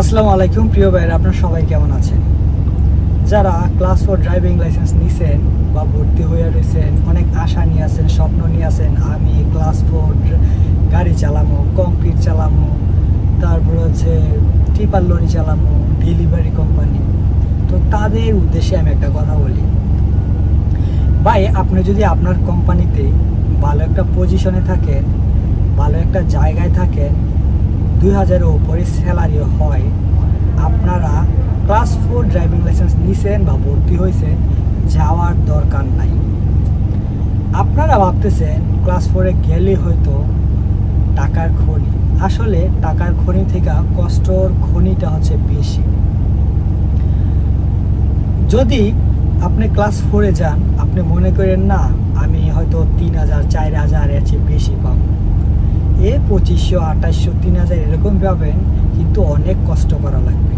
আসসালামু আলাইকুম প্রিয় ভাইরা, আপনারা সবাই কেমন আছেন? যারা ক্লাস 4 ড্রাইভিং লাইসেন্স নিছেন বা ভর্তি হয়ে রয়েছেন, অনেক আশা নিয়ে আছেন, স্বপ্ন নিয়ে আছেন, আমি ক্লাস 4 গাড়ি চালামো, কংক্রিট চালামো, তারপর হচ্ছে টিপার লরি চালামো, ডেলিভারি কোম্পানি। তো তাদের উদ্দেশ্যে আমি একটা কথা বলি, ভাই আপনি যদি আপনার কোম্পানিতে ভালো একটা পজিশনে থাকেন, ভালো একটা জায়গায় থাকেন, 2000-এর উপরে স্যালারিও হয়, আপনারা ক্লাস 4 ড্রাইভিং লাইসেন্স নিছেন বা ভর্তি হয়েছেন, যাওয়ার দরকার নাই। আপনারা ভাবতেছেন ক্লাস 4-এ গেলে হয়তো টাকার খনি, আসলে টাকার খনি থেকে কষ্টর খনিটা হচ্ছে বেশি। যদি আপনি ক্লাস 4-এ যান, আপনি মনে করেন না আমি হয়তো 3000 4000 এর চেয়ে বেশি পাবো, 2500 2800 3000 এরকম পাবেন, কিন্তু অনেক কষ্ট করা লাগবে।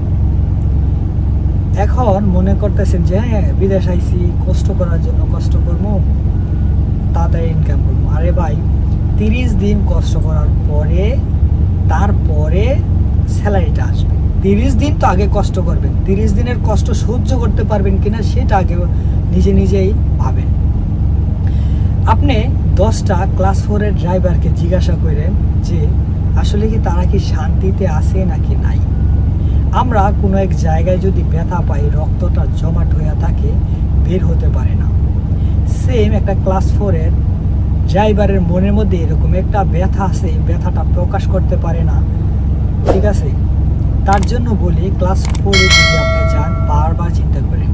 এখন মনে করতেছেন যে হ্যাঁ বিদেশ আইছি কষ্ট করার জন্য, কষ্ট করবো, তাড়াতাড়ি ইনকাম করবো। আরে ভাই 30 দিন কষ্ট করার পরে তারপরে স্যালারিটা আসবে। 30 দিন তো আগে কষ্ট করবেন, 30 দিনের কষ্ট সহ্য করতে পারবেন কিনা সেটা আগে নিজেই ভাবেন। আপনি 10টা ক্লাস 4-এর ড্রাইভারকে জিজ্ঞাসা করেন যে আসলে কি তারা কি শান্তিতে আছে নাকি নাই। আমরা কোনো এক জায়গায় যদি ব্যথা পাই, রক্তটা জমাট হয়ে থাকে, বের হতে পারে না। সেম একটা ক্লাস 4-এর ড্রাইভারের মনের মধ্যে এরকম একটা ব্যথা আছে, ব্যথাটা প্রকাশ করতে পারে না, ঠিক আছে? তার জন্য বলি ক্লাস 4-এ যদি আপনি যান, বারবার চিন্তা করেন।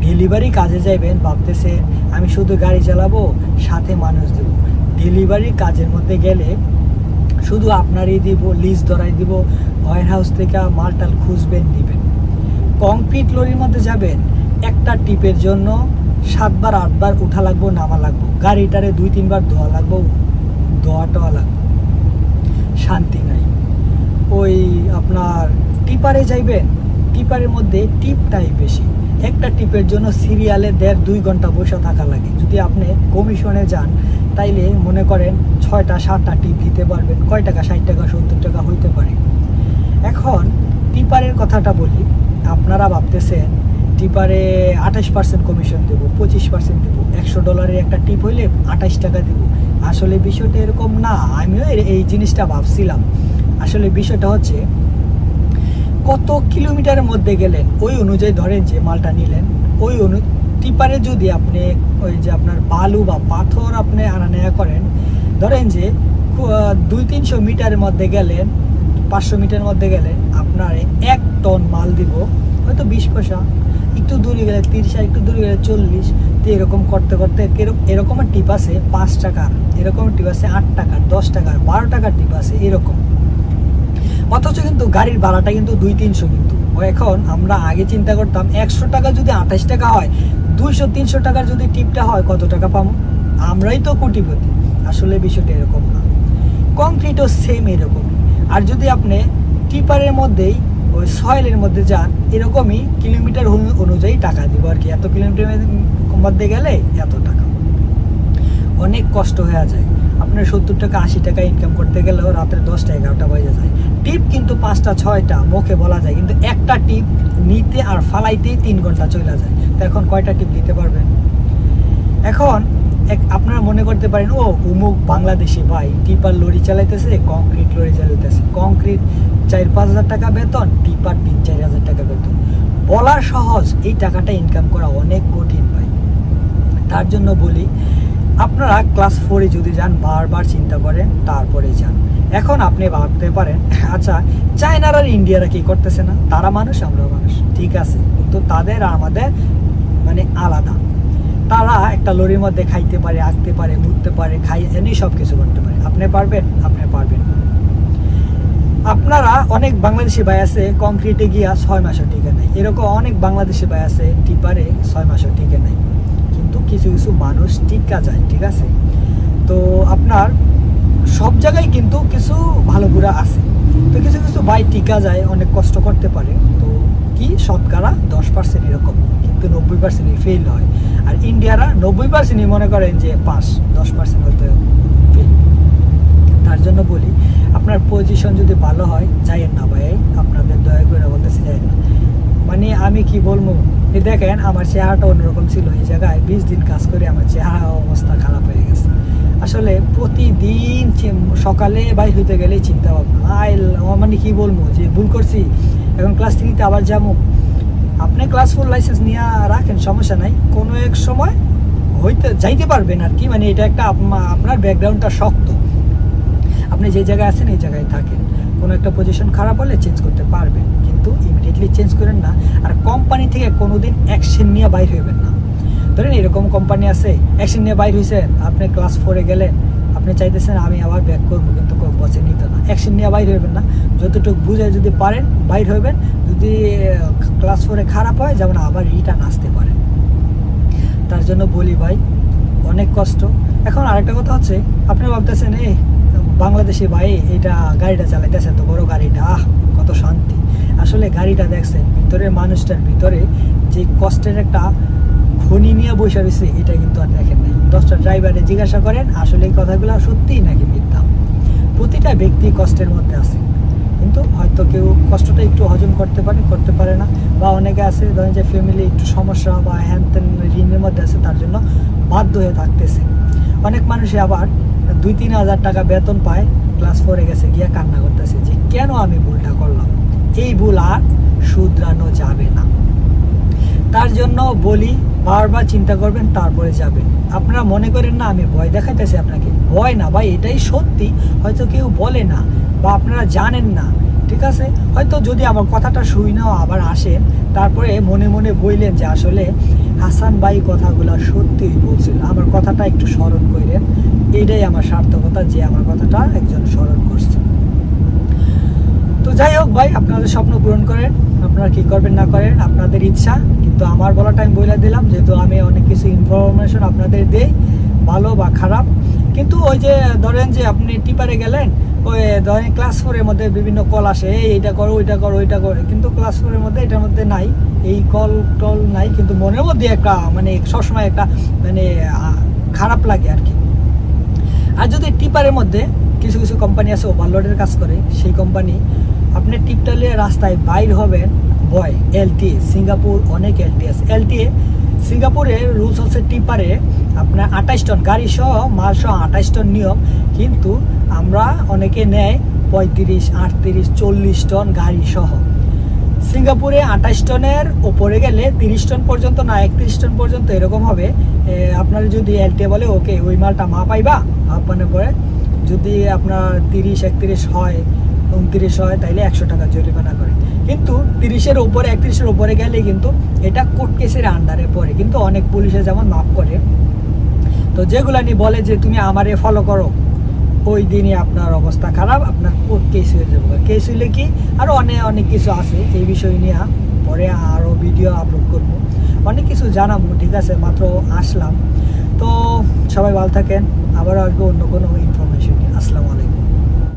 ডেলিভারি কাজে যাইবেন, ভাবতেছেন আমি শুধু গাড়ি চালাবো, সাথে মানুষ দেবো। ডেলিভারি কাজের মধ্যে গেলে শুধু আপনারই দিব, লিজ ধরাই দিব, ওয়ার হাউস থেকে মালটাল খুঁজবেন, দিবেন। কংক্রিট লরির মধ্যে যাবেন, একটা টিপের জন্য 7বার 8বার উঠা লাগবো, নামা লাগবো, গাড়িটারে 2-3 বার ধোয়া লাগবো, ধোয়া লাগবো, শান্তি নাই। ওই আপনার টিপারে যাইবেন, টিপারের মধ্যে টিপটাই বেশি, একটা টিপের জন্য সিরিয়ালে 1.5-2 ঘন্টা বসে থাকা লাগে। যদি আপনি কমিশনে যান তাইলে মনে করেন 6টা 7টা টিপ দিতে পারবেন, কয় টাকা? 60 টাকা 70 টাকা হইতে পারে। এখন টিপারের কথাটা বলি, আপনারা ভাবতেছেন টিপারে 28% কমিশন দেবো, 25% দেবো, $100 একটা টিপ হইলে 28 টাকা দেবো। আসলে বিষয়টা এরকম না, আমিও এই জিনিসটা ভাবছিলাম। আসলে বিষয়টা হচ্ছে কত কিলোমিটারের মধ্যে গেলেন ওই অনুযায়ী ধরেন যে মালটা নিলেন, ওই টিপারে যদি আপনি ওই যে আপনার বালু বা পাথর আপনি আনা নেওয়া করেন, ধরেন যে 200-300 মিটারের মধ্যে গেলেন, 500 মিটারের মধ্যে গেলেন, আপনার 1 টন মাল দিব হয়তো 20 পয়সা, একটু দূরে গেলে 30, একটু দূরে গেলে 40। তো এরকম করতে করতে এরকমের টিপ আছে 5 টাকার, এরকম টিপ আছে 8 টাকার, 10 টাকার, 12 টাকার টিপ আছে এরকম। অথচ কিন্তু গাড়ির ভাড়াটা কিন্তু 200-300। কিন্তু এখন আমরা আগে চিন্তা করতাম 100 টাকা যদি 28 টাকা হয়, 200-300 টাকার যদি টিপটা হয়, কত টাকা পাবো? আমরাই তো কোটিপতি। আসলে বিষয়টা এরকম না, কংক্রিটও সেম এরকমই। আর যদি আপনি টিপারের মধ্যেই ওই সয়েলের মধ্যে যান, এরকমই কিলোমিটার অনুযায়ী টাকা দিব আর কি, এত কিলোমিটারের মধ্যে গেলে এত টাকা। অনেক কষ্ট হয়ে যায়। আপনার 70 টাকা 80 টাকা ইনকাম করতে গেলেও রাতের 10টা 11টা বাজে যায়। টিপ কিন্তু 5টা 6টা মুখে বলা যায়, কিন্তু একটা টিপ নিতে আর ফালাইতেই 3 ঘন্টা চলে যায়। তো এখন কয়টা টিপ দিতে পারবেন? এখন আপনারা মনে করতে পারেন ও উমুক বাংলাদেশি ভাই টিপার লরি চালাইতেছে, কংক্রিট লরি চালাইতেছে, কংক্রিট 4-5 হাজার টাকা বেতন, টিপার 3-4 হাজার টাকা বেতন। বলা সহজ, এই টাকাটা ইনকাম করা অনেক কঠিন ভাই। তার জন্য বলি আপনারা ক্লাস 4-এ যদি যান, বারবার চিন্তা করেন তারপরে যান। এখন আপনি ভাবতে পারেন আচ্ছা চায়নার আর ইন্ডিয়ারা কি করতেছে না? তারা মানুষ, আমরা মানুষ, ঠিক আছে, কিন্তু তাদের আর আমাদের মানে আলাদা। তারা একটা লরির মধ্যে খাইতে পারে, আঁকতে পারে, মুততে পারে, এমনি সব কিছু করতে পারে। আপনি পারবেন? আপনি পারবেন না। আপনারা অনেক বাংলাদেশি ভাই আছে কংক্রিটে গিয়া 6 মাসও টিকে নাই, এরকম অনেক বাংলাদেশি ভাই আছে টিপারে 6 মাসও টিকে নাই, কিন্তু কিছু কিছু মানুষ টিকা যায়, ঠিক আছে? তো আপনার সব জায়গায় কিন্তু কিছু ভালো বুড়া আছে, তো কিছু কিছু ভাই টিকা যায়, অনেক কষ্ট করতে পারে, তো কি শতকরা 10% এরকম, কিন্তু 90% ফেল হয়। আর ইন্ডিয়ারা 90% মনে করেন যে পাস, 10% হয়তো ফেল। তার জন্য বলি আপনার পজিশন যদি ভালো হয় যাইয়েন না ভাই, আপনাদের দয়া করে আমি কি বলবো, এই দেখেন আমার চেহারাটা অন্যরকম ছিল, এই জায়গায় 20 দিন কাজ করে আমার চেহারা অবস্থা খারাপ হয়ে গেছে। আসলে প্রতিদিন সকালে বাইর হইতে গেলেই চিন্তা ভাবনা মানে কি বলবো যে ভুল করছি, এখন ক্লাস 3-তে আবার যাবো। আপনি ক্লাস 4 লাইসেন্স নিয়ে রাখেন, সমস্যা নাই, কোনো এক সময় যাইতে পারবেন আর কি। মানে এটা একটা আপনার ব্যাকগ্রাউন্ডটা শক্ত, আপনি যে জায়গায় আছেন এই জায়গায় থাকেন, কোনো একটা পজিশন খারাপ হলে চেঞ্জ করতে পারবেন, কিন্তু ইমিডিয়েটলি চেঞ্জ করেন না। আর কোম্পানি থেকে কোনোদিন অ্যাকশন নিয়ে বাইর হইবেন না। ধরেন এরকম কোম্পানি আছে, অ্যাকশন নিয়ে বাইর হয়েছেন, আপনি ক্লাস 4-এ গেলেন, আপনি চাইতেছেন আমি আবার ব্যাক করবো, কিন্তু বসে নিত না। অ্যাকশন নিয়ে বাইর হইবেন না, যতটুকু বুঝে যদি পারেন বাইর হইবেন। যদি ক্লাস 4-এ খারাপ হয় যেমন আবার রিটার্ন আসতে পারে। তার জন্য বলি ভাই, অনেক কষ্ট। এখন আরেকটা কথা হচ্ছে, আপনি ভাবতেছেন এই বাংলাদেশি ভাই এটা গাড়িটা চালাইতেছে, তো বড় গাড়িটা, কত শান্তি। আসলে গাড়িটা দেখছেন, ভিতরের মানুষটার ভিতরে যে কষ্টের একটা খনি নিয়ে বসে রয়েছে, এটা কিন্তু আর দেখেন নাই। 10টা ড্রাইভারে জিজ্ঞাসা করেন আসলে এই কথাগুলো সত্যিই নাকি মিথ্যা। প্রতিটা ব্যক্তি কষ্টের মধ্যে আছে, কিন্তু হয়তো কেউ কষ্টটা একটু হজম করতে পারে না, বা অনেকে আছে ধরেন যে ফ্যামিলি একটু সমস্যা বা হ্যান ত্যান ঋণের মধ্যে আছে, তার জন্য বাধ্য হয়ে থাকতেছে। অনেক মানুষই আবার 2-3 হাজার টাকা বেতন পায়, ক্লাস 4-এ গেছে গিয়ে কান্না করতেছে যে কেন আমি ভুলটা করলাম। এই ভুল আর শুধরানো যাবে না। তার জন্য বলি, বারবার চিন্তা করবেন, তারপরে যাবেন। আপনারা মনে করেন না আমি ভয় দেখাইতেছি আপনাকে, ভয় না ভাই, এটাই সত্যি। হয়তো কেউ বলে না বা আপনারা জানেন না, ঠিক আছে। হয়তো যদি আমার কথাটা শুই নাও আবার আসেন, তারপরে মনে মনে বললেন যে আসলে হাসান ভাই কথাগুলো সত্যিই বলছিল, আমার কথাটা একটু স্মরণ করেন। এটাই আমার সার্থকতা যে আমার কথাটা একজন স্মরণ করছে। তো যাই হোক ভাই, আপনাদের স্বপ্ন পূরণ করেন, আপনারা কি করবেন না করেন আপনাদের ইচ্ছা, কিন্তু আমার বলাটা আমি বলে দিলাম, যেহেতু আমি অনেক কিছু ইনফরমেশন আপনাদের দেই, ভালো বা খারাপ। কিন্তু ওই যে ধরেন যে আপনি টিপারে গেলেন, ওই ধরেন ক্লাস 4-এর মধ্যে বিভিন্ন কল আসে, এইটা করো ওইটা করো ওইটা করো, কিন্তু ক্লাস 4-এর মধ্যে এটার মধ্যে নাই, এই কল টল নাই, কিন্তু মনের মধ্যে একটা মানে সবসময় একটা মানে খারাপ লাগে আর কি। আর যদি টিপারের মধ্যে কিছু কিছু কোম্পানি আছে ওভারলোডের কাজ করে, সেই কোম্পানি আপনি টিপটালে রাস্তায় বাইর হবেন, বয় এলটিএ, সিঙ্গাপুর অনেক এলটিএ আছে। এলটিএ সিঙ্গাপুরের রুলস হচ্ছে টিপারে আপনার 28 টন গাড়ি সহ মাল সহ 28 টন নিয়ম, কিন্তু আমরা অনেকে নেয় 35, 38, 40 টন গাড়ি সহ। সিঙ্গাপুরে 28 টনের ওপরে গেলে 30 টন পর্যন্ত না 31 টন পর্যন্ত এরকম হবে। আপনারা যদি এলটিএ বলে ওকে ওই মালটা মা পাইবা, মানে পরে যদি আপনার 30, 31 হয়, 29 হয়, তাইলে 100 টাকা জরিমানা করে। কিন্তু 30-এর উপরে 31-এর উপরে গেলে কিন্তু এটা কোর্ট কেসের আন্ডারে পড়ে, কিন্তু অনেক পুলিশে যেমন মাফ করে। তো যেগুলা নিয়ে বলে যে তুমি আমারে ফলো করো, ওই দিনই আপনার অবস্থা খারাপ, আপনার কোর্ট কেস হয়ে যাবে। কেস হইলে কি আরও অনেক কিছু আছে, এই বিষয় নিয়ে পরে আরও ভিডিও আপলোড করবো, অনেক কিছু জানাবো, ঠিক আছে। মাত্র আসলাম, তো সবাই ভালো থাকেন, আবারও আসবো অন্য কোনো ইনফরমেশন নিয়ে। আসসালামু আলাইকুম।